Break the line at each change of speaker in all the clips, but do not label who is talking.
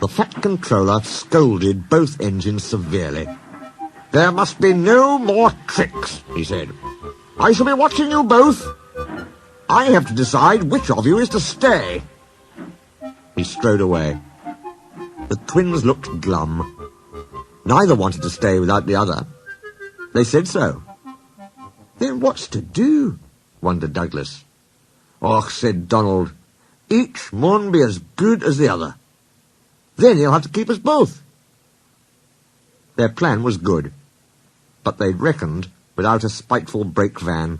The Fat Controller scolded both engines severely. "There must be no more tricks," he said. "I shall be watching you both. I have to decide which of you is to stay." He strode away. The twins looked glum. Neither wanted to stay without the other. They said so. "Then what's to do?" wondered Douglas. "Och," said Donald, "each mun be as good as the other. Then he'll have to keep us both." Their plan was good, but they'd reckoned without a spiteful brake van.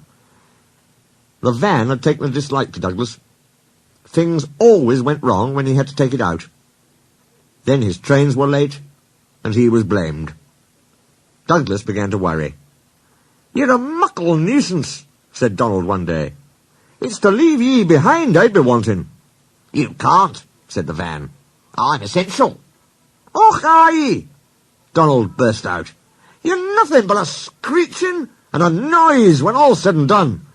The van had taken a dislike to Douglas. Things always went wrong when he had to take it out. Then his trains were late, and he was blamed. Douglas began to worry. "You're a muckle nuisance," said Donald one day. "It's to leave ye behind I'd be wanting." "You can't," said the van. "I'm essential." "Och, aye!" Donald burst out. "You're nothing but a screeching and a noise when all's said and done.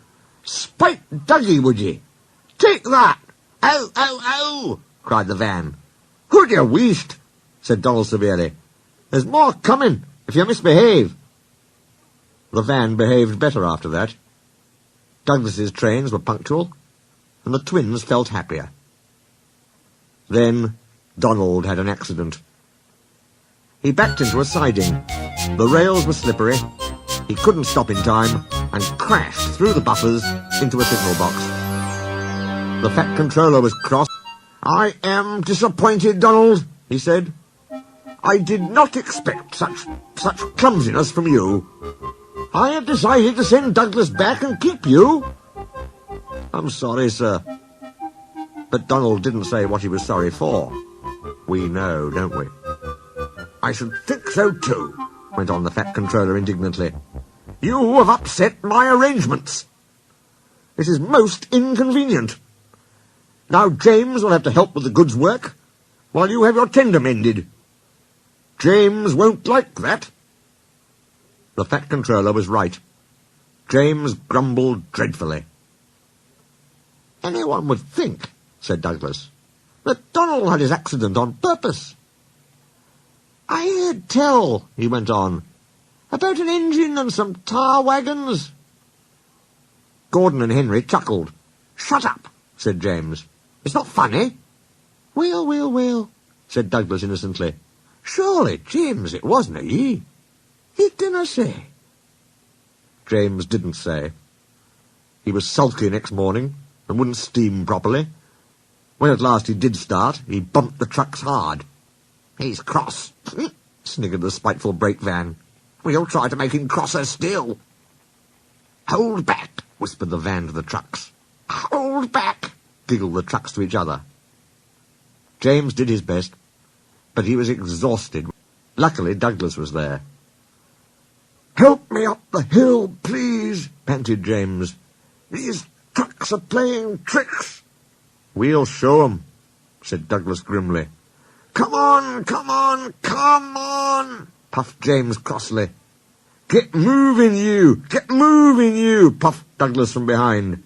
Spite Dougie, would ye? Take that!" "Ow, ow, ow!" cried the van. "Who'd you weest?" said Donald severely. "There's more coming if you misbehave." The van behaved better after that. Douglas's trains were punctual, and the twins felt happier. Then Donald had an accident. He backed into a siding. The rails were slippery. He couldn't stop in time and crashed through the buffers into a signal box. The Fat Controller was cross. "I am disappointed, Donald," he said. "I did not expect such clumsiness from you. I have decided to send Douglas back and keep you." "I'm sorry, sir." But Donald didn't say what he was sorry for. We know, don't we? "I should think so too," went on the Fat Controller indignantly. "You have upset my arrangements. It is most inconvenient. Now James will have to help with the goods work, while you have your tender mended. James won't like that." The Fat Controller was right. James grumbled dreadfully. "Anyone would think," said Douglas, "that Donald had his accident on purpose. I heard tell," he went on, "about an engine and some tar wagons." Gordon and Henry chuckled. "Shut up," said James. "It's not funny." Well, said Douglas innocently. "Surely, James, it wasn't ye. You didn't say." James didn't say. He was sulky next morning and wouldn't steam properly. When at last he did start, he bumped the trucks hard. "He's cross," sniggered the spiteful brake van. "We'll try to make him crosser still." "Hold back," whispered the van to the trucks. "Hold back," giggled the trucks to each other. James did his best, but he was exhausted. Luckily, Douglas was there. "Help me up the hill, please," panted James. "These trucks are playing tricks." "We'll show 'em," said Douglas grimly. Come on, puffed James crossly. Get moving, you, puffed Douglas from behind.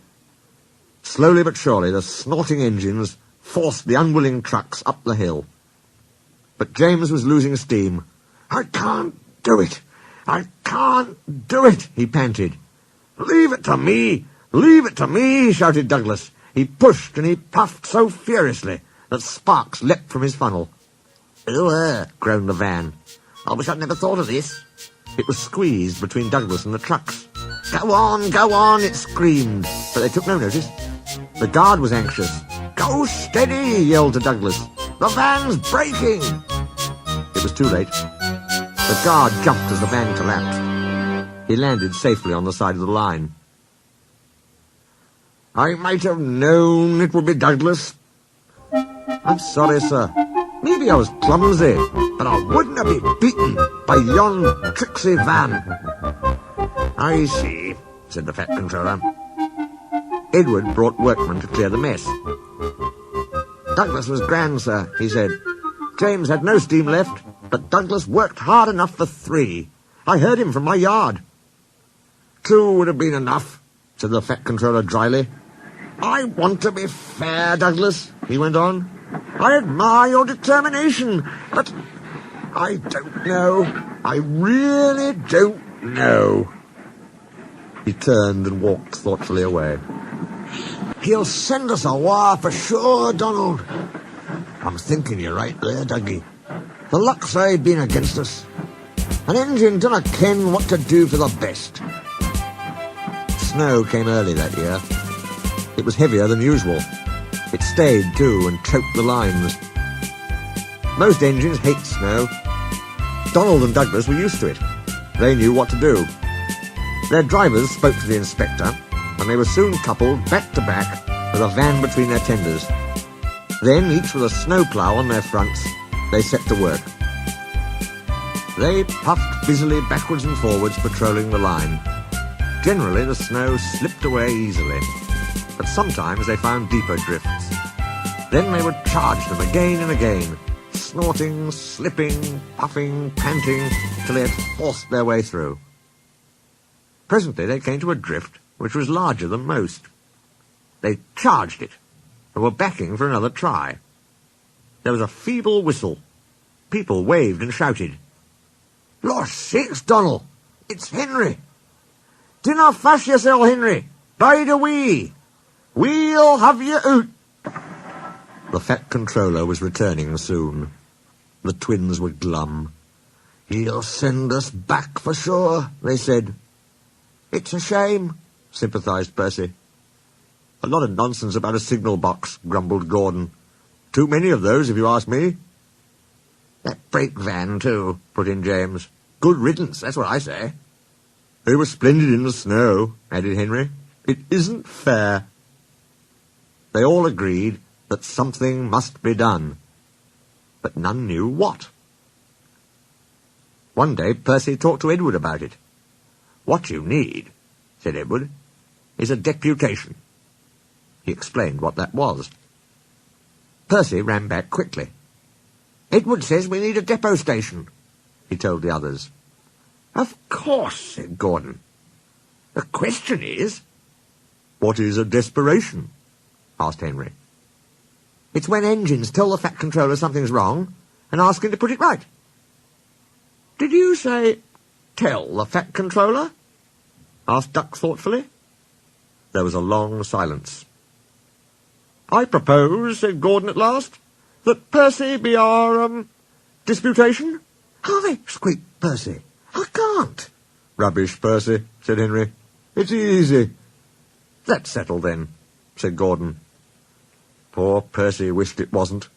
Slowly but surely, the snorting engines forced the unwilling trucks up the hill. But James was losing steam. I can't do it, he panted. Leave it to me, shouted Douglas. He pushed and he puffed so furiously that sparks leapt from his funnel. Ugh, groaned the van. I wish I'd never thought of this. It was squeezed between Douglas and the trucks. Go on, it screamed, but they took no notice. The guard was anxious. Go steady, he yelled to Douglas. The van's braking. It was too late. The guard jumped as the van collapsed. He landed safely on the side of the line. I might have known it would be Douglas. I'm sorry, sir. Maybe I was clumsy, but I wouldn't have been beaten by yon tricksy van. I see, said the Fat Controller. Edward brought workmen to clear the mess. Douglas was grand, sir, he said. James had no steam left, but Douglas worked hard enough for 3. I heard him from my yard. 2 would have been enough, said the Fat Controller dryly. I want to be fair, Douglas, he went on. I admire your determination, but I don't know. I really don't know. He turned and walked thoughtfully away. He'll send us a wire for sure, Donald. I'm thinking you're right there, Dougie. The luck's aye been against us. An engine dinna ken what to do for the best. Snow came early that year. It was heavier than usual. It stayed, too, and choked the lines. Most engines hate snow. Donald and Douglas were used to it. They knew what to do. Their drivers spoke to the inspector, and they were soon coupled back to back with a van between their tenders. Then, each with a snowplough on their fronts, they set to work. They puffed busily backwards and forwards, patrolling the line. Generally, the snow slipped away easily, but sometimes they found deeper drifts. Then they would charge them again and again, snorting, slipping, puffing, panting, till they had forced their way through. Presently they came to a drift which was larger than most. They charged it, and were backing for another try. There was a feeble whistle. People waved and shouted. "Lord sakes, Donald! It's Henry! Dinna fash yourself, Henry! Bide a wee! We'll have you out!" The Fat Controller was returning soon. The twins were glum. "He'll send us back for sure," they said. "It's a shame," sympathised Percy. "A lot of nonsense about a signal box," grumbled Gordon. "Too many of those, if you ask me." "That brake van, too," put in James. "Good riddance, that's what I say." "They were splendid in the snow," added Henry. "It isn't fair." They all agreed that something must be done, but none knew what. One day Percy talked to Edward about it. "What you need," said Edward, "is a deputation." He explained what that was. Percy ran back quickly. "Edward says we need a depot station," he told the others. "Of course," said Gordon. "The question is—" "What is a desperation?" asked Henry. "It's when engines tell the Fat Controller something's wrong and ask him to put it right." "Did you say tell the Fat Controller?" asked Duck thoughtfully. There was a long silence. "I propose," said Gordon at last, "that Percy be our, disputation." "Hi!" squeaked Percy. "I can't." "Rubbish, Percy," said Henry. "It's easy." "That's settled, then," said Gordon. Poor Percy wished it wasn't.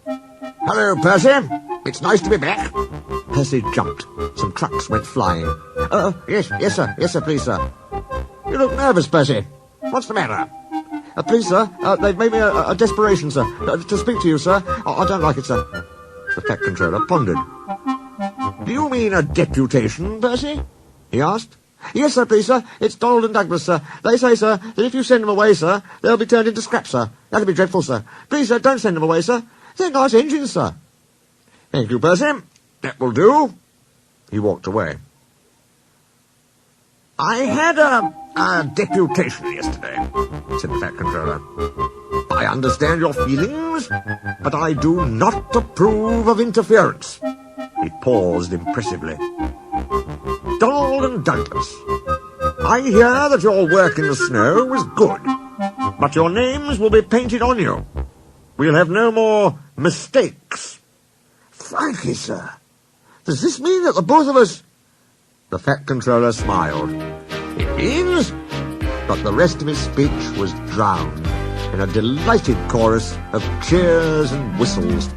"Hello, Percy. It's nice to be back." Percy jumped. Some trucks went flying. Yes, sir. Yes, sir, please, sir." "You look nervous, Percy. What's the matter?" "Please, sir, they've made me a desperation, sir. To speak to you, sir. I don't like it, sir." The Fat Controller pondered. "Do you mean a deputation, Percy?" he asked. "Yes, sir, please, sir. It's Donald and Douglas, sir. They say, sir, that if you send them away, sir, they'll be turned into scrap, sir. That'll be dreadful, sir. Please, sir, don't send them away, sir. They're nice engines, sir." "Thank you, Percy. That will do." He walked away. "I had a deputation yesterday," said the Fat Controller. "I understand your feelings, but I do not approve of interference." He paused impressively. "Donald and Douglas, I hear that your work in the snow was good, but your names will be painted on you. We'll have no more mistakes." "Frankly, sir, does this mean that the both of us—" The Fat Controller smiled. "It means—" But the rest of his speech was drowned in a delighted chorus of cheers and whistles